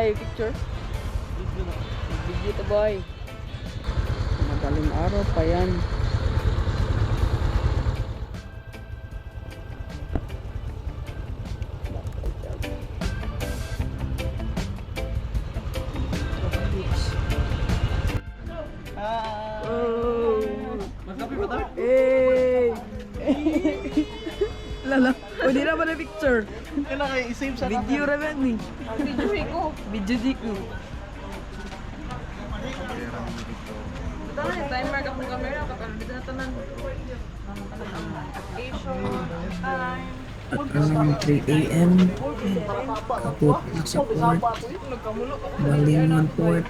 tayo picture. Video to boy. Madaling araw pa yan. Lala, pwede na ba na picture? Kailangan i-save sa Video na ba ni? Video ko. Video di ko. Dahil timer ka pong camera, kapalabit na tanan. Application, time. At around 3 a.m. kaput na sa port. Balingon port.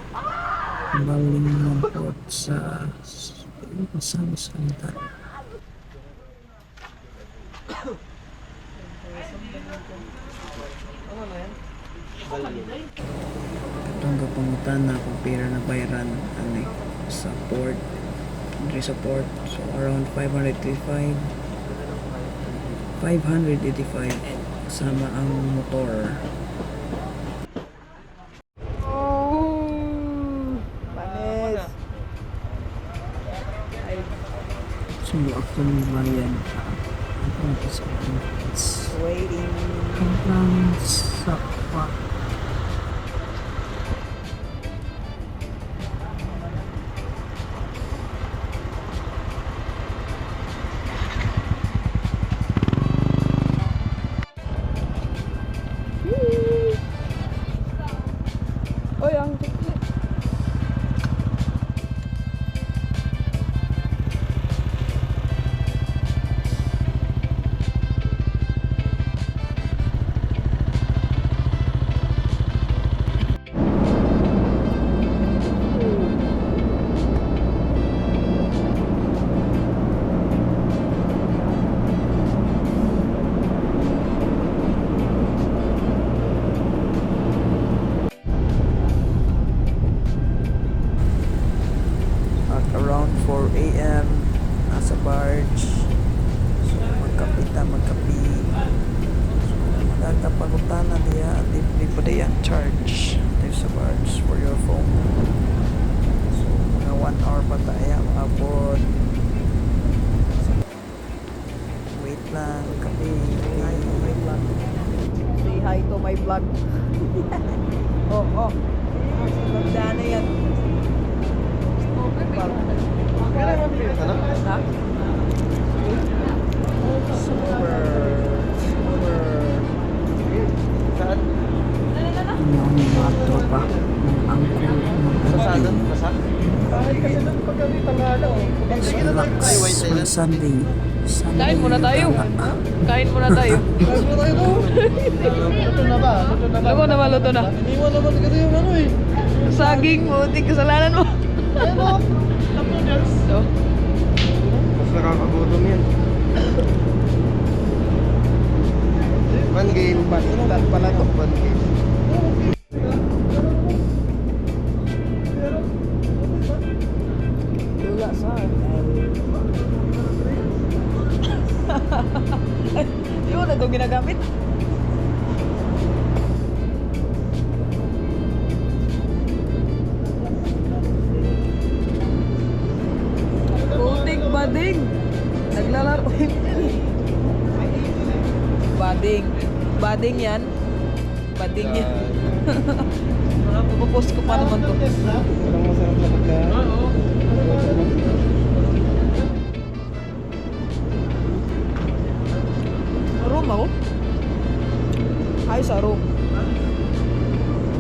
Balingon port sa Santan. Itong kapangutan na kung pera na bayaran ano, sa port. Dari sa port. So around 585 kasama ang motor. Panis. So ako ng bayan Waiting. hanggang sa port. Oy, ang tikli. Around 4 a.m. nasa barge. So magkapi. So magkakapagutan na diya at di pa diya charge tayo sa barge for your phone. So mga 1 hour pa tayo abot. So, wait lang kapi. Say hi to my vlog. Oh. Magdana yan. Ha? Super. Saan? Yung mga tropa ng angkol ng ating Kasi doon pag kami tangala relax for Sunday. Kain muna tayo. Kain muna tayo. Luto na ba? Luto na maluto na. Iniwan naman kasi yung ano eh. Saging mo, kasalanan mo. Ano? Noodles. So, Mas nakakagutom yan. One game. baliktad pala to. One game. Lula sa Di mo na ito ginagamit. Putik bading. Naglalaro. Bading yan. Bading yan. Pupost ko pa naman to. Walang masarap na pagkain. Room ako? Ay, sa room.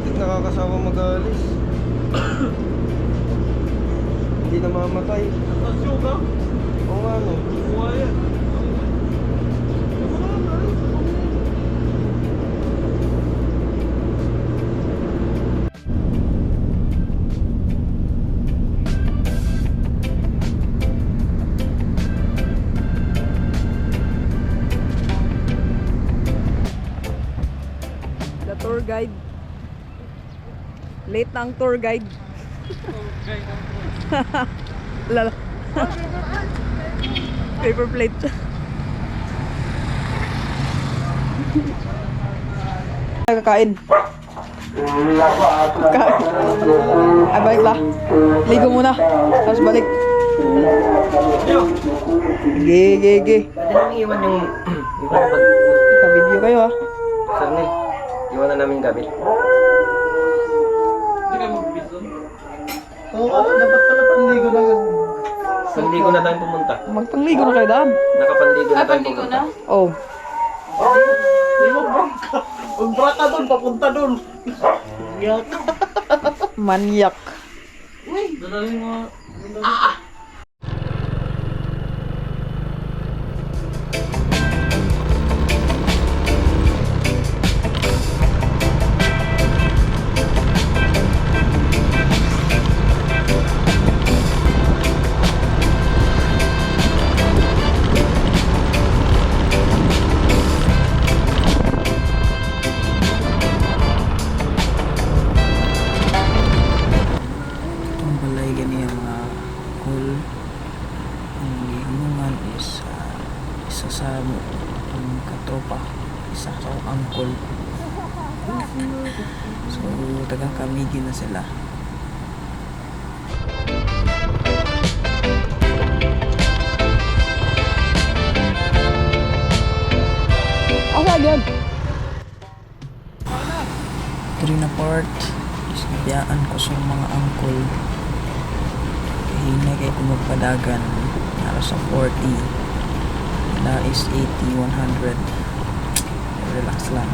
Hindi nakakasawa mag-alis. Hindi na mamatay. Oo nga no. Tour guide. Late na ang tour guide. Lala. Paper plate. Kakain. Ay, balik ba? Ligo muna. Tapos balik. Ge. Pwede namin iwan yung bag. Ka-video kayo ha. Sir Nel, iwan na namin gabi. Oo, dapat pala panligo na. Panligo na tayong pumunta. Magpangligo na kayo daan. Nakapanligo na tayong pumunta. Oh. Umbra ka doon, papunta doon. Yak. Manyak. Dadalhin mo. Itong balay gani ang mga cool. Ang gihinungan is isa sa ang katropa, isa sa uncle. So tagang kamigi na sila. Asa agad? Diri na part is nabiyaan ko sa mga uncle. Hinay kay kumagpadagan nara sa 40 na is 80, 100. Relax lang.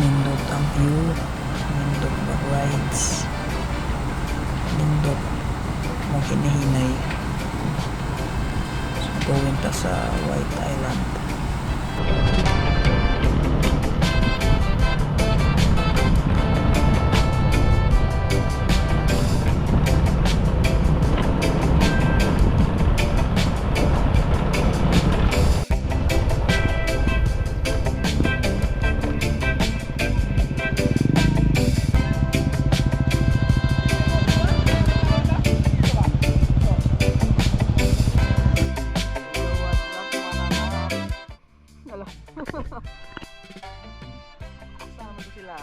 Nindot ang view, nindot ang rides, nindot maghinahinay. So going ta sa White Island. Kasama mo sila.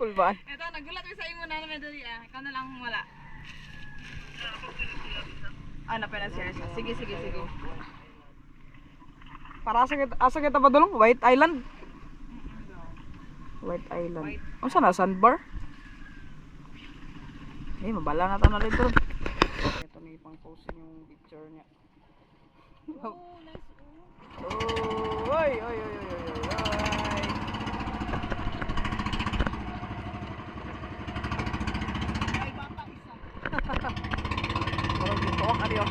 Cool ba? Ito, nagulat ko sa imo na naman dali ah. Ikaw na lang wala. Ah, napena-serious na. Sige. Para asa kita ba dulong? White Island? White Island. Ano sana? Sandbar? Eh, mabala na tayo na dito. Ito na ipang posting yung picture niya. Oh, nice. Oh, oy. Parang gusto ko kaniyo.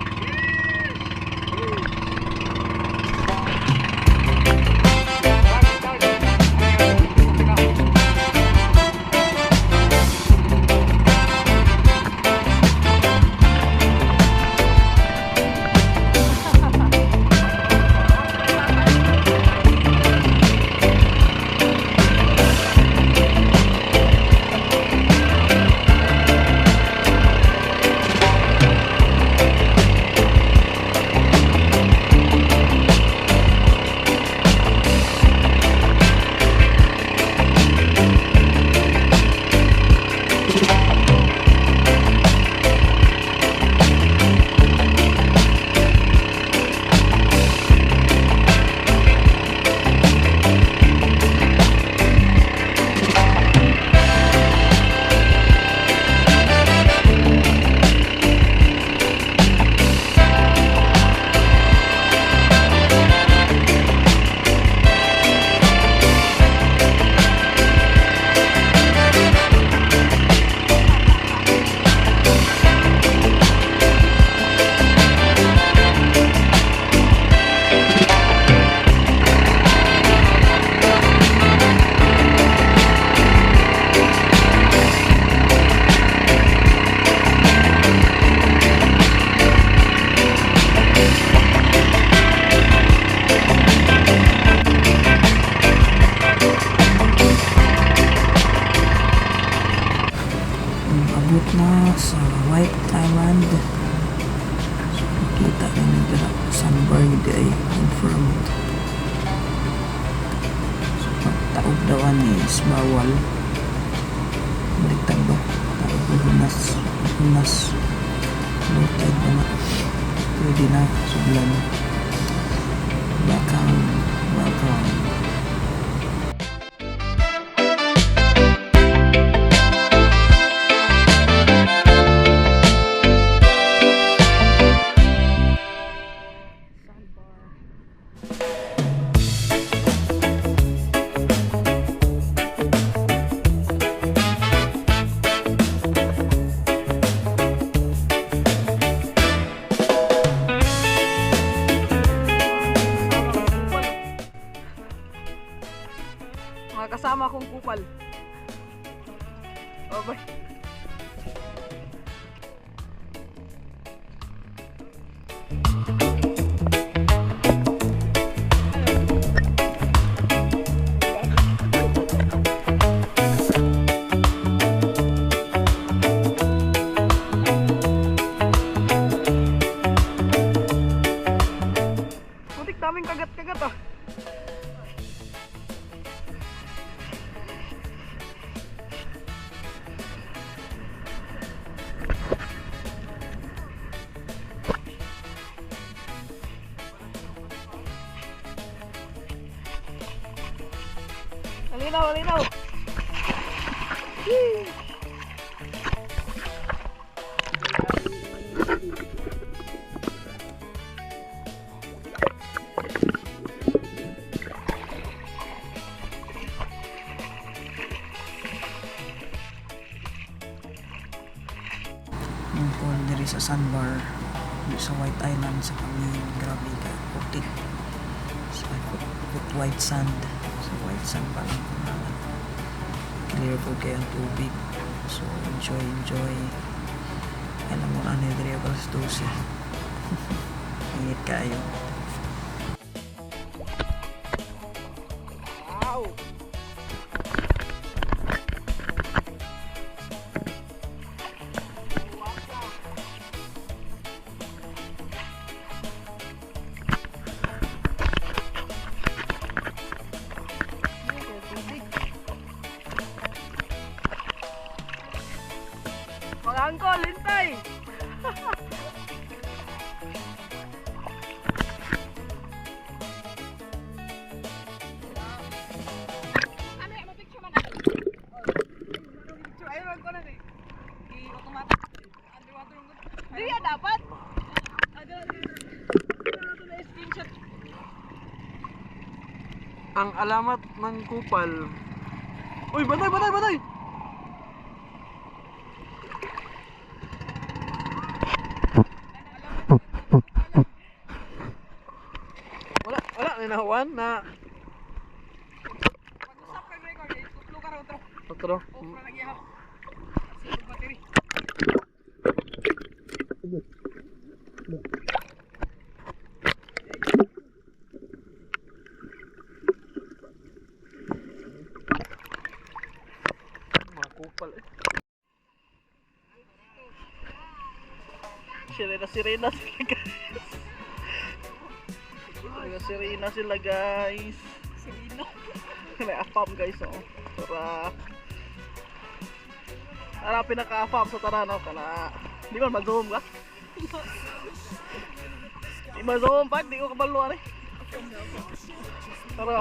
dawan is bawal. Baliktad ba? Hunas. Low tide ba na? Pwede na. Sublan. Background. Mga kasama kong kupal. Oh, bye. Putik daming kagat-kagat ah. Malinaw. Yung call diri sa sandbar sa White Island sa kami, grabe ka putik sa white sand, sa white sand pa lang kumalan. Clear po kayo ang tubig, so enjoy. Alam mo ano yung diri ako sa 12. Init kayo. Mga angkol, hintay! Ano yung mapicture man? Ayun ko na eh. I-automatic. Underwater yung good. Hindi yan dapat. Screenshot. Ang alamat ng kupal. Uy, batay! Wala, ninahuan na. Pag-usap kay record, tutlo ka raw ito. Otro. Off na lagi ha. Kasi battery. Mga kupal eh. Sirena sila guys. Sirena sila guys. Sirino. May afam guys oh. Para pinaka-afam sa taranaw ka na. Di ba mag-zoom ka? Di ma-zoom pa, di ko kabaluan eh. Pero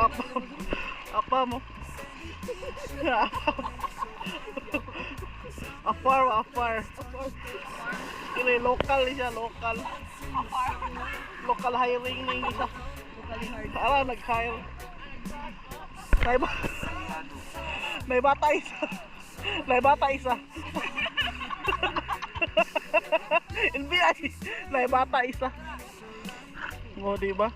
afam mo. Afar. Kini local siya, local. Local hiring ning isa. Para nag-hire. May bata isa. NBI. May bata isa. Mo di ba?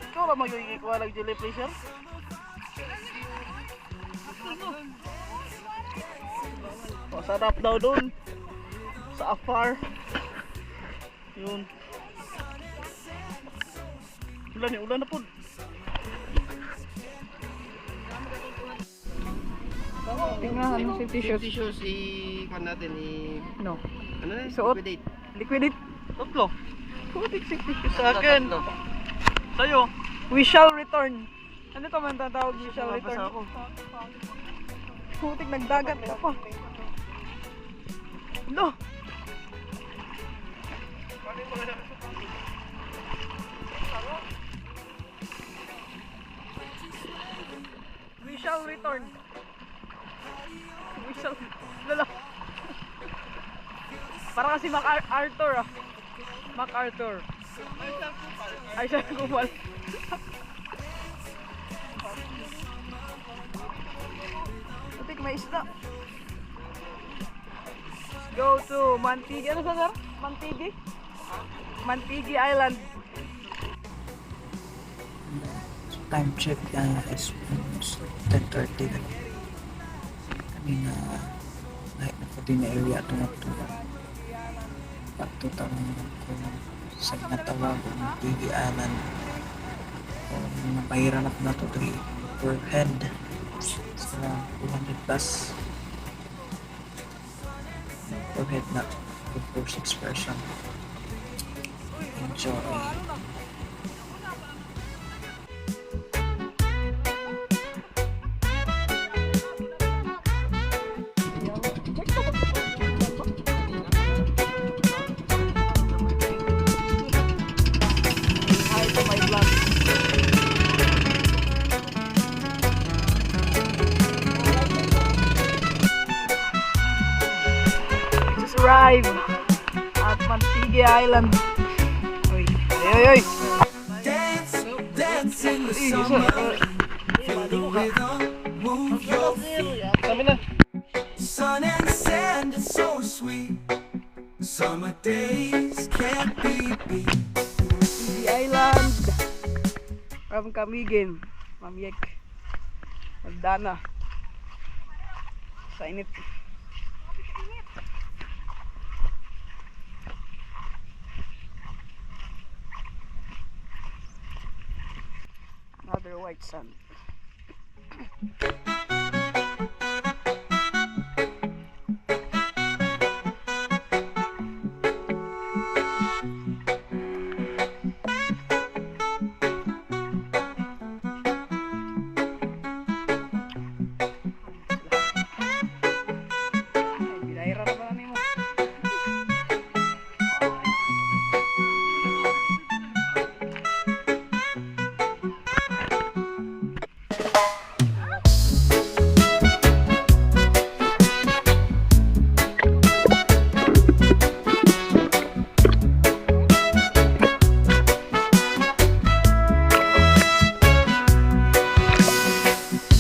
Ikaw ba magiging kuha ng jelly pleasure? Masarap daw dun sa afar. Yun. Ulan na po. Tingnan ano si t-shirt. T-shirt si kan natin ni No. ano na? Suot. Liquidate. Liquidate. Tatlo. Putik sik Sa akin. Sa'yo. We shall return. Ano ka man tatawag we shall return? Ako. Putik, nagdagat ka pa. No! We shall return. We shall... Lala. Para kasi MacArthur ah. MacArthur. Ay siya kupal. Putik, may isda. Let's go to Mantigi. Ano sa sir? Mantigi? Mantigi Island. Time check is almost 10:30 na. Kami na naik na po din na area ito na ito. Pagtutan kung sa natawag ng TV Island. Kung napahiranap na ito per head sa 200 plus per head na for 6 person. Enjoy. Hi to my vlog. Just arrived at Mantigi Island. Oy, oy, oy. Dance in the Uy, summer, isa. feel the rhythm, move your feet. Kami na. Sun and sand is so sweet. Summer days can't be beat. Mantigi Island. From Camiguin. Mamiek. Magdana. Sa init. Another white sand. Ay, binaira na ba nimo?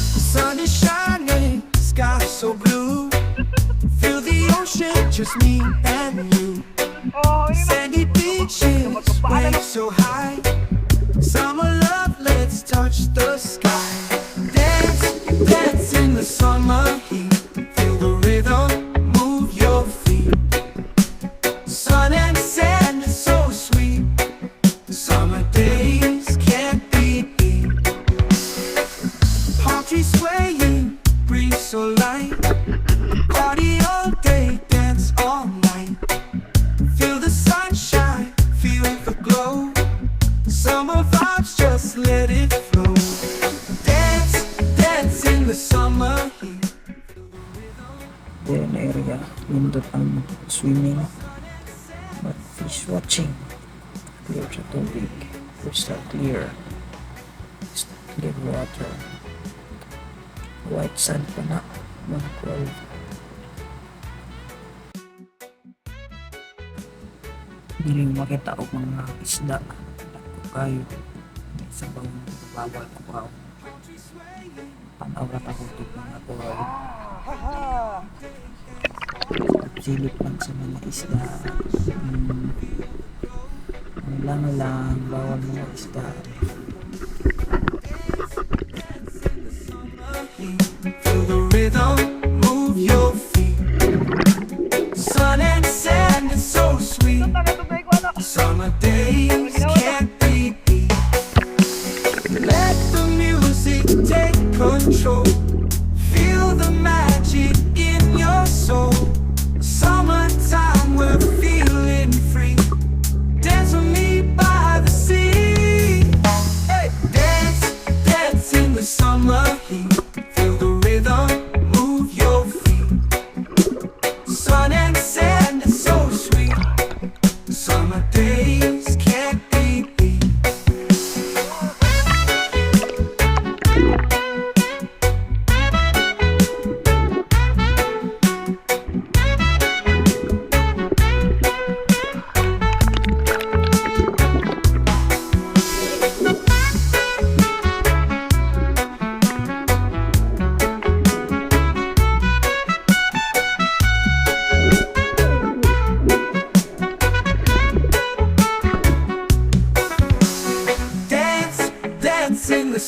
The sun is shining, sky so blue. Feel the ocean, just me and you. Oh, yun na. Sandy beaches, waves so high. Summer love, let's touch the sky. Dance, dance in the summer heat. Feel the rhythm, move your feet. Sun and sand is so sweet. Summer days can't be beat. Palm trees swaying, breeze so light. Party all day, dance all night. Feel the sunshine, feel the glow. Summer vibes, just let it flow. Dance, dance in the summer heat. Then area, nindot ang swimming, but fish watching. Clear sa tubig, crystal clear, clear water. White sand pa na, mga 12. Hindi rin makita o mga isda. Dako kayo. May sabang bawal ko pa. Panaw na takutok mga kuhay. Silip lang sa mga isda. Ano lang, bawal mga isda. Feel the rhythm, move your feet. Sun and sand is so sweet. Summer days can't be beat. Let the music take control. Feel the magic in your soul. Summertime, we're feeling free. Dance with me by the sea.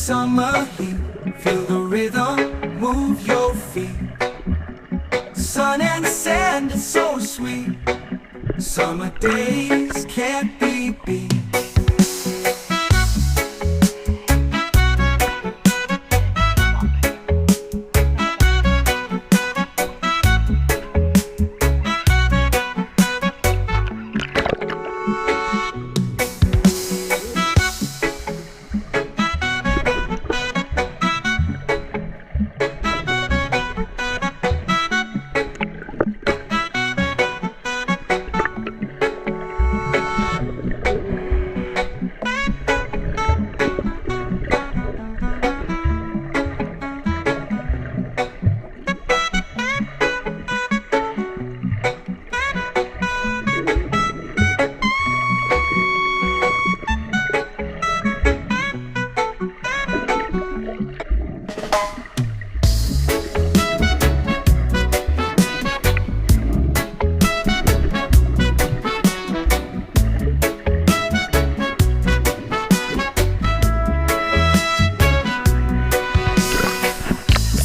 summer heat. Feel the rhythm, move your feet. Sun and sand is so sweet. Summer days can't be beat.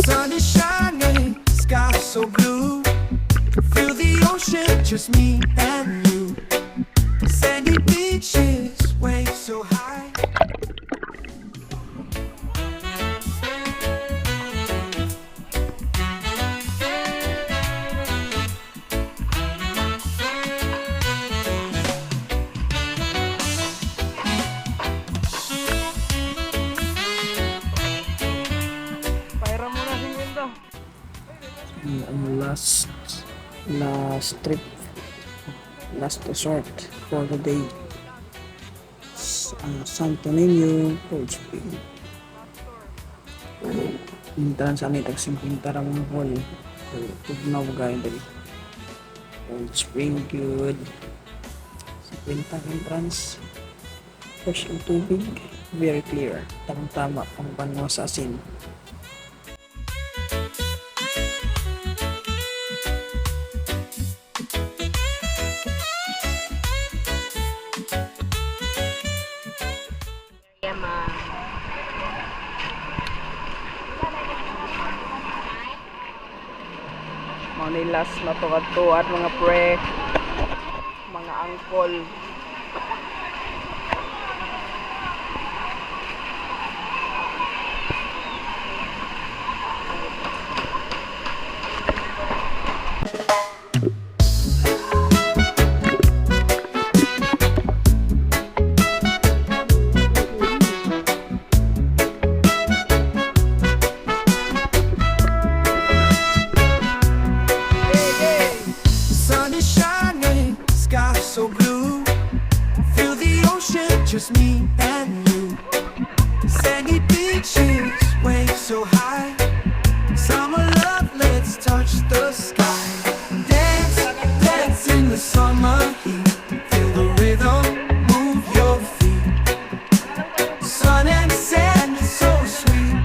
Sun is shining, sky so blue. Feel the ocean, just me and you. Sandy beaches, waves so high. Pairam mo na si Window. Ang last trip, last resort for the day. Santo Niño, Cold Spring. Pintahan sa nitag 50 ramang hall. Tugnaw gaya dali. Cold Spring, good. 50 entrance. Fresh ang tubig, very clear. Tamang-tama ang panwa sa asin. Manilas na to kadto at mga pre, mga angkol. Sun is shining, sky so blue. Feel the ocean, just me and you. Sandy beaches, waves so high. Summer love, let's touch the sky. Dance, dance in the summer heat. Feel the rhythm, move your feet. Sun and sand is so sweet.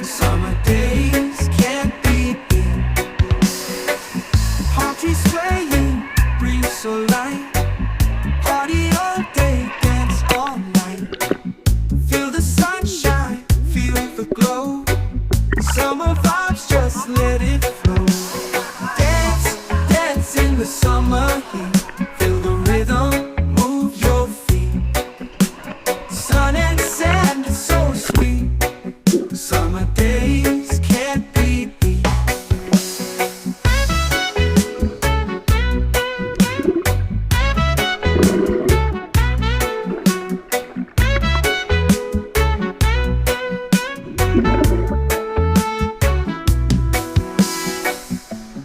Summer days can't be beat. Palm trees swaying, breeze so light. Party all day, dance all night. Feel the sunshine, feel the glow. Summer vibes, just let it flow. Dance, dance in the summer heat. Feel the rhythm, move your feet. Sun and sand is so sweet. Summer days can't be beat.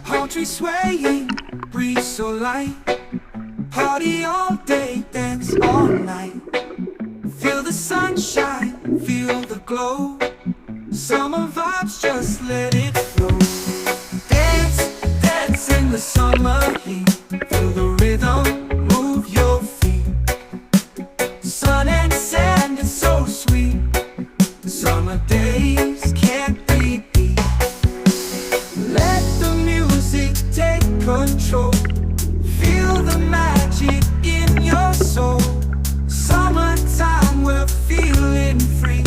Palm trees swaying, breeze so light. Party all day, dance all night. Feel the sunshine, feel the glow. Summer vibes, just let it flow. Dance, dance in the summer heat. Feel the rhythm, move your feet. Sun and sand is so sweet. Summer days can't be beat. Let the music take control. Feel the magic in your soul. Summertime, we're feeling free.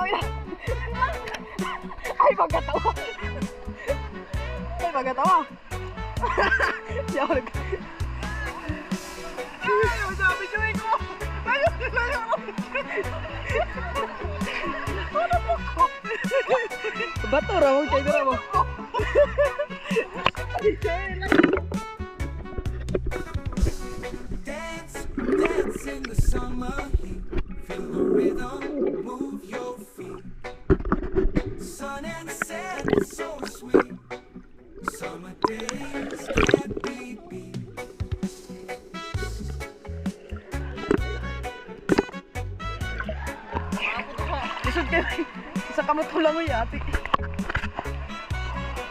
yan. Ay, magkatawa. Ay, magatawa. Di ako nag... Ay, ang sabi ko ko. Ayun, ano po ko? Bato ra mo kay dira mo. Dance, dance in the summer heat. Feel the rhythm, move your feet. Sun and sand, so sweet. Summer days can't be beat. Lisod kayo. Isa kamot ko lang mo yati.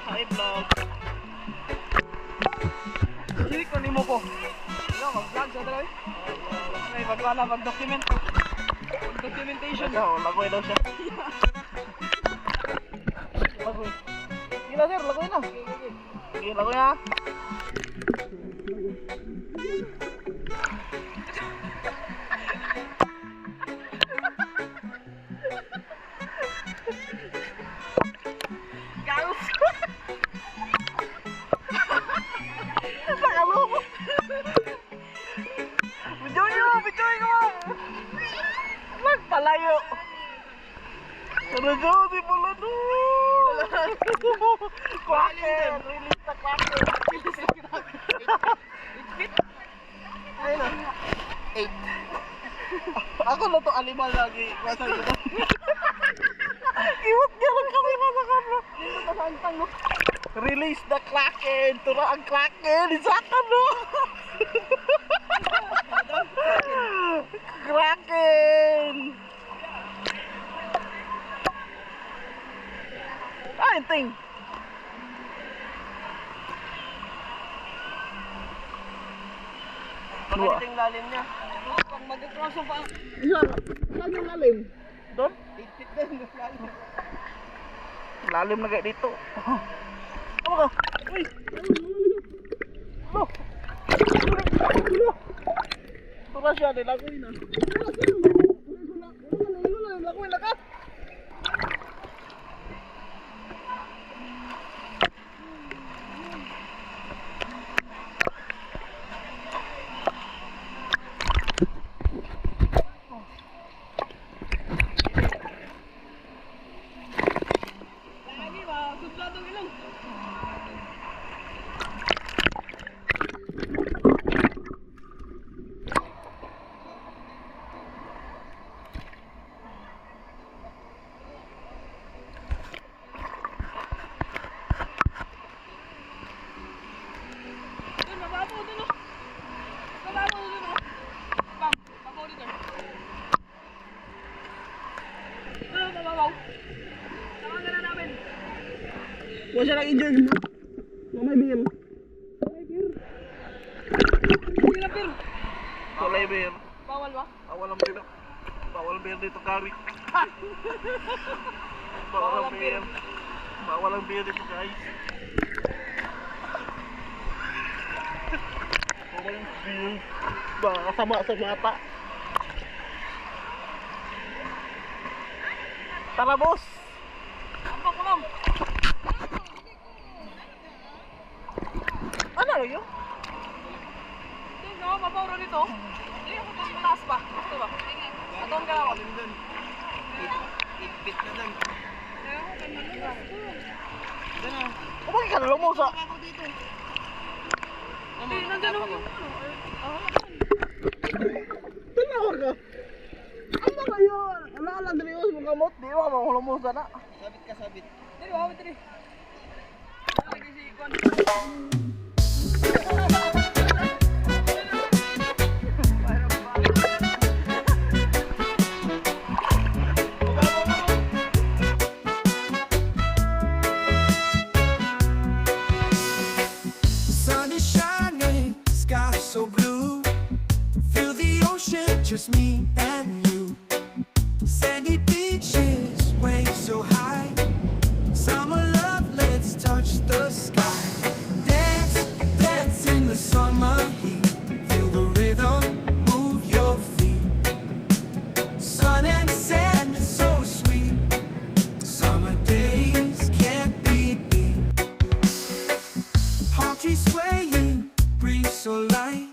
Hi vlog. Sirik ko nimo ko. Yo, mag-vlog sa dalawa. May magwala mag-document. Documentation. Ikaw, lagoy daw siya. Lagoy. Gila sir, lagoy na. Sige, lagoy na. Gaus. Pakalo mo. Bidyoy ko. Magpalayo. Talaga, di pala no. Quacker, release the quacker. Ayun na. 8. Ako na to animal lagi. Masa yun. Iwat niya lang kami sa kamera. Dito na sa antang no. Release the Kraken! Tura ang Kraken! Isakan no! Kraken! Ah, yung ting! Maganda yung lalim niya. Pag mag-cross pa. Saan yung lalim? Doon? 8 feet din. Lalim. Lalim na kayo dito. Ano ka? Uy! Ano? Tura siya, nilagoy na. Nilagoy na ka? Lagi ba? Sudladong ilong. Doon, mababaw doon oh. Mababaw doon oh. Bam, mababaw dito. Doon, mababaw. Tawagan na namin. Huwag siya lang i-jerk mo. Mamay beer. Hindi na pir. Kulay beer. Bawal ba? Bawal ang beer. Bawal beer dito, Kari. Bawal ang beer. Bawal ang beer dito, guys. Bawal ang beer. Baka sama sa mata. Tara, boss! Apa ko lang? Ano yun? Doon ka, mabawro dito. Hindi ako kung mataas pa. Gusto ba? Doon ka lang. Ipit na doon. Kumagi ka na lang mo sa... Hindi, nandun ako. Tinawag ka! Ano kayo? Naalang diniwas mo kamot? Di ba mahulong mo sana? Sabit ka, sabit. Dili, wawit dili. Lagi si Ikon. Sun is shining, sky so blue. Feel the ocean, just me and you. Sandy beaches, waves so high. Summer love, let's touch the sky. Dance, dance in the summer heat. Feel the rhythm, move your feet. Sun and sand, so sweet. light.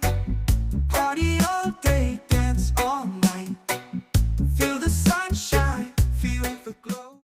Party all day.